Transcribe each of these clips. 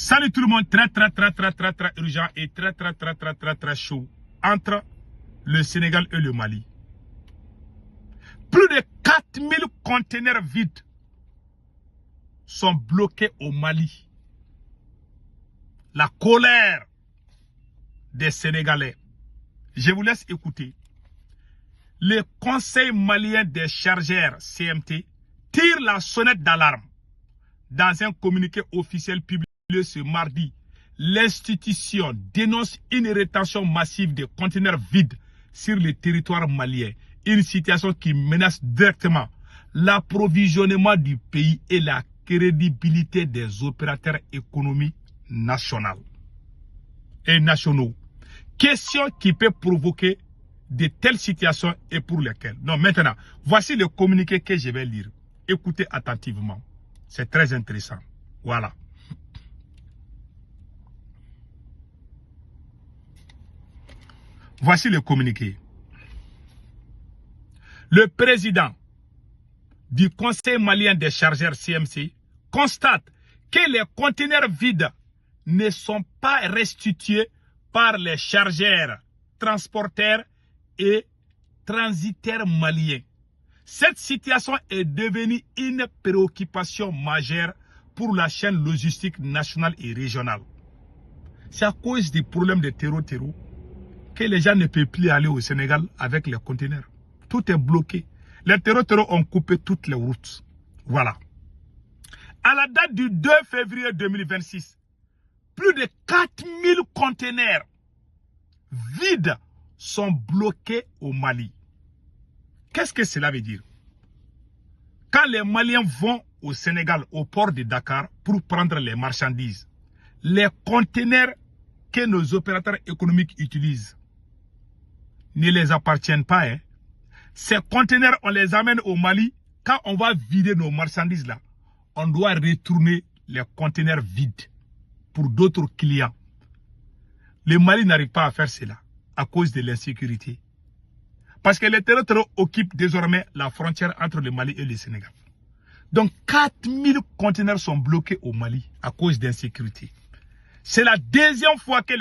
Salut tout le monde, très urgent et très chaud entre le Sénégal et le Mali. Plus de 4000 conteneurs vides sont bloqués au Mali. La colère des Sénégalais. Je vous laisse écouter. Le Conseil malien des chargeurs CMT tire la sonnette d'alarme. Dans un communiqué officiel publié ce mardi, l'institution dénonce une rétention massive de conteneurs vides sur le territoire malien. Une situation qui menace directement l'approvisionnement du pays et la crédibilité des opérateurs économiques nationaux. Question qui peut provoquer de telles situations et pour lesquelles. Donc maintenant, voici le communiqué que je vais lire. Écoutez attentivement. C'est très intéressant. Voilà. Voici le communiqué. Le président du Conseil malien des chargeurs CMC constate que les conteneurs vides ne sont pas restitués par les chargeurs, transporteurs et transitaires maliens. Cette situation est devenue une préoccupation majeure pour la chaîne logistique nationale et régionale. C'est à cause des problèmes de terreau que les gens ne peuvent plus aller au Sénégal avec les conteneurs. Tout est bloqué. Les terreaux ont coupé toutes les routes. Voilà. À la date du 2 février 2026, plus de 4000 conteneurs vides sont bloqués au Mali. Qu'est-ce que cela veut dire? Quand les Maliens vont au Sénégal, au port de Dakar, pour prendre les marchandises, les conteneurs que nos opérateurs économiques utilisent ne les appartiennent pas. Hein. Ces conteneurs, on les amène au Mali. Quand on va vider nos marchandises là, on doit retourner les conteneurs vides pour d'autres clients. Le Mali n'arrive pas à faire cela à cause de l'insécurité. Parce que les terroristes occupent désormais la frontière entre le Mali et le Sénégal. Donc 4000 conteneurs sont bloqués au Mali à cause d'insécurité. C'est la deuxième fois que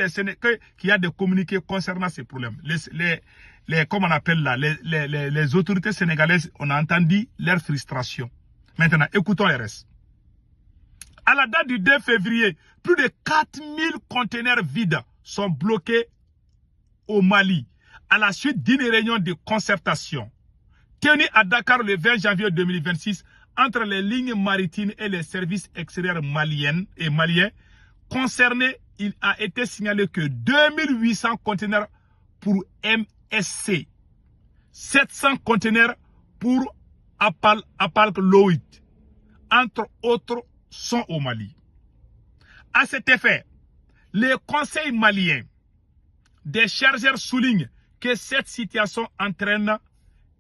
qu'il y a des communiqués concernant ces problèmes. Comment on appelle là, les autorités sénégalaises, on a entendu leur frustration. Maintenant, écoutons les restes. À la date du 2 février, plus de 4000 conteneurs vides sont bloqués au Mali à la suite d'une réunion de concertation tenue à Dakar le 20 janvier 2026 entre les lignes maritimes et les services extérieurs maliens. Concernés, il a été signalé que 2800 conteneurs pour MSC, 700 conteneurs pour Hapag-Lloyd, entre autres, sont au Mali. À cet effet, le Conseil malien des chargeurs souligne que cette situation entraîne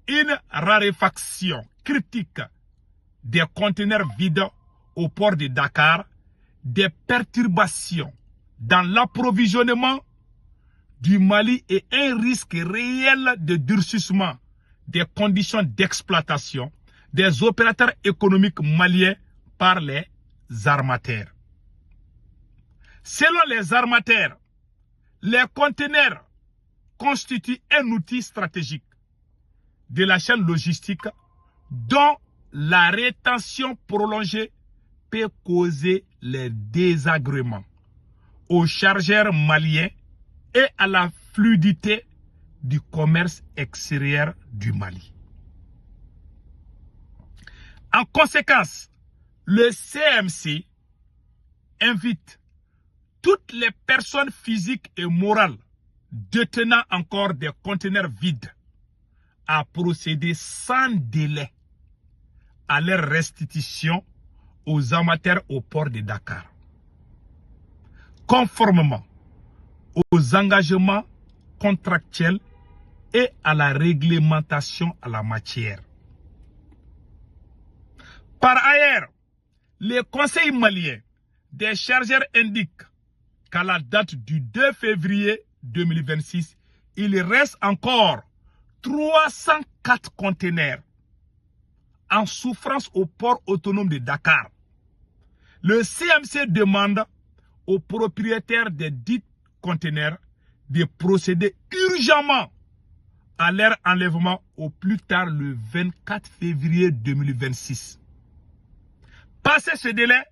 une raréfaction critique des conteneurs vides au port de Dakar, des perturbations dans l'approvisionnement du Mali et un risque réel de durcissement des conditions d'exploitation des opérateurs économiques maliens par les armateurs. Selon les armateurs, les conteneurs constituent un outil stratégique de la chaîne logistique dont la rétention prolongée peut causer les désagréments aux chargeurs maliens et à la fluidité du commerce extérieur du Mali. En conséquence, le CMC invite toutes les personnes physiques et morales détenant encore des conteneurs vides à procéder sans délai à leur restitution aux amateurs au port de Dakar, conformément aux engagements contractuels et à la réglementation à la matière. Par ailleurs, le Conseil malien des chargeurs indique qu'à la date du 2 février 2026, il reste encore 304 conteneurs en souffrance au port autonome de Dakar. Le CMC demande aux propriétaires des dits conteneurs de procéder urgemment à leur enlèvement au plus tard le 24 février 2026. Passé ce délai,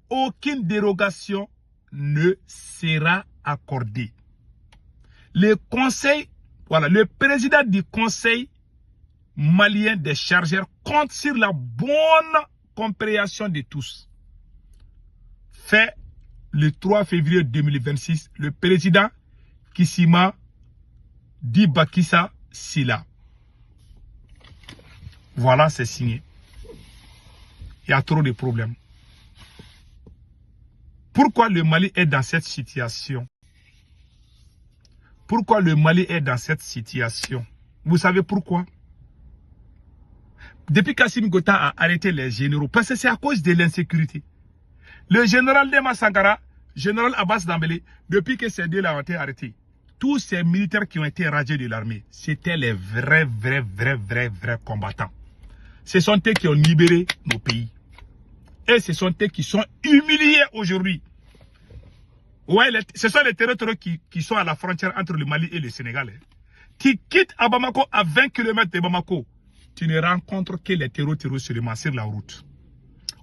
aucune dérogation ne sera accordée. Le président du conseil malien des chargeurs compte sur la bonne compréhension de tous. Fait le 3 février 2026, le président Kissima Dibakissa Sila. Voilà, c'est signé. Il y a trop de problèmes. Pourquoi le Mali est dans cette situation? Pourquoi le Mali est dans cette situation? Vous savez pourquoi? Depuis qu'Assimi Goïta a arrêté les généraux, parce que c'est à cause de l'insécurité. Le général Dema Sankara, général Abbas Dambélé, depuis que ces deux-là ont été arrêtés, tous ces militaires qui ont été radiés de l'armée, c'était les vrais combattants. Ce sont eux qui ont libéré nos pays. Et ce sont eux qui sont humiliés aujourd'hui. Ouais, ce sont les territoires qui sont à la frontière entre le Mali et le Sénégal. Tu quittes à Bamako à 20 km de Bamako, tu ne rencontres que les terreaux seulement sur la route.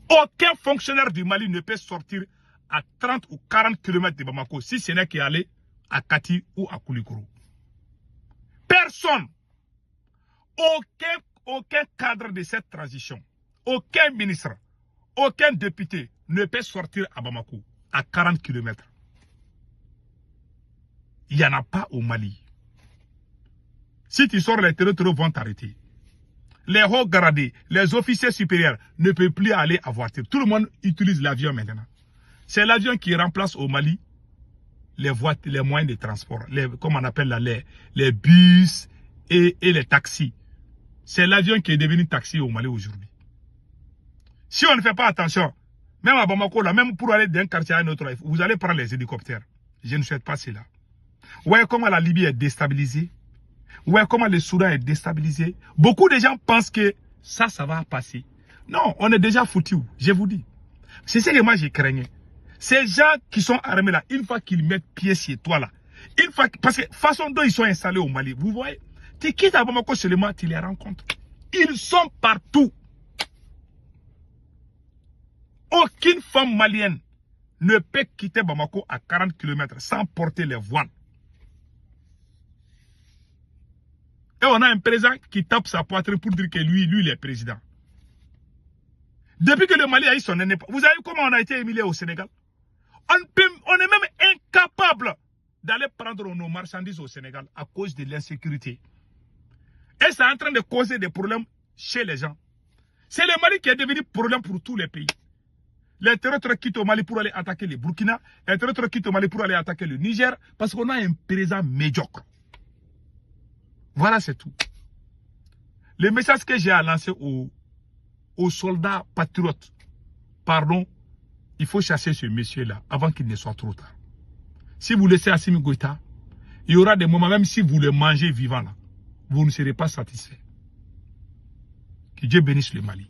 Aucun fonctionnaire du Mali ne peut sortir à 30 ou 40 km de Bamako si ce n'est qu'à aller à Kati ou à Koulikoro. Personne, aucun cadre de cette transition, aucun ministre, aucun député ne peut sortir à Bamako à 40 km. Il n'y en a pas au Mali. Si tu sors, les territoires vont t'arrêter. Les hauts gradés, les officiers supérieurs ne peuvent plus aller à voiture. Tout le monde utilise l'avion maintenant. C'est l'avion qui remplace au Mali les moyens de transport, comme on appelle là, les bus et les taxis. C'est l'avion qui est devenu taxi au Mali aujourd'hui. Si on ne fait pas attention, même à Bamako, là, même pour aller d'un quartier à un autre, vous allez prendre les hélicoptères. Je ne souhaite pas cela. Vous voyez comment la Libye est déstabilisée? Vous voyez comment le Soudan est déstabilisé? Beaucoup de gens pensent que ça va passer. Non, on est déjà foutu, je vous dis. C'est ce que moi je craignais. Ces gens qui sont armés là, une fois qu'ils mettent pied sur toi là, parce que façon dont ils sont installés au Mali, vous voyez, tu quittes à Bamako seulement, tu les rencontres. Ils sont partout. Aucune femme malienne ne peut quitter Bamako à 40 km sans porter les voiles. Et on a un président qui tape sa poitrine pour dire que lui, il est président. Depuis que le Mali a eu son indépendance, vous avez vu comment on a été humilié au Sénégal? On est même incapable d'aller prendre nos marchandises au Sénégal à cause de l'insécurité. Et c'est en train de causer des problèmes chez les gens. C'est le Mali qui est devenu problème pour tous les pays. Les terroristes quittent au Mali pour aller attaquer le Burkina. Les terroristes quittent au Mali pour aller attaquer le Niger. Parce qu'on a un président médiocre. Voilà, c'est tout. Le message que j'ai à lancer aux soldats patriotes, pardon, il faut chasser ce monsieur-là avant qu'il ne soit trop tard. Si vous laissez Assimi Goïta, il y aura des moments, même si vous le mangez vivant là, vous ne serez pas satisfait. Que Dieu bénisse le Mali.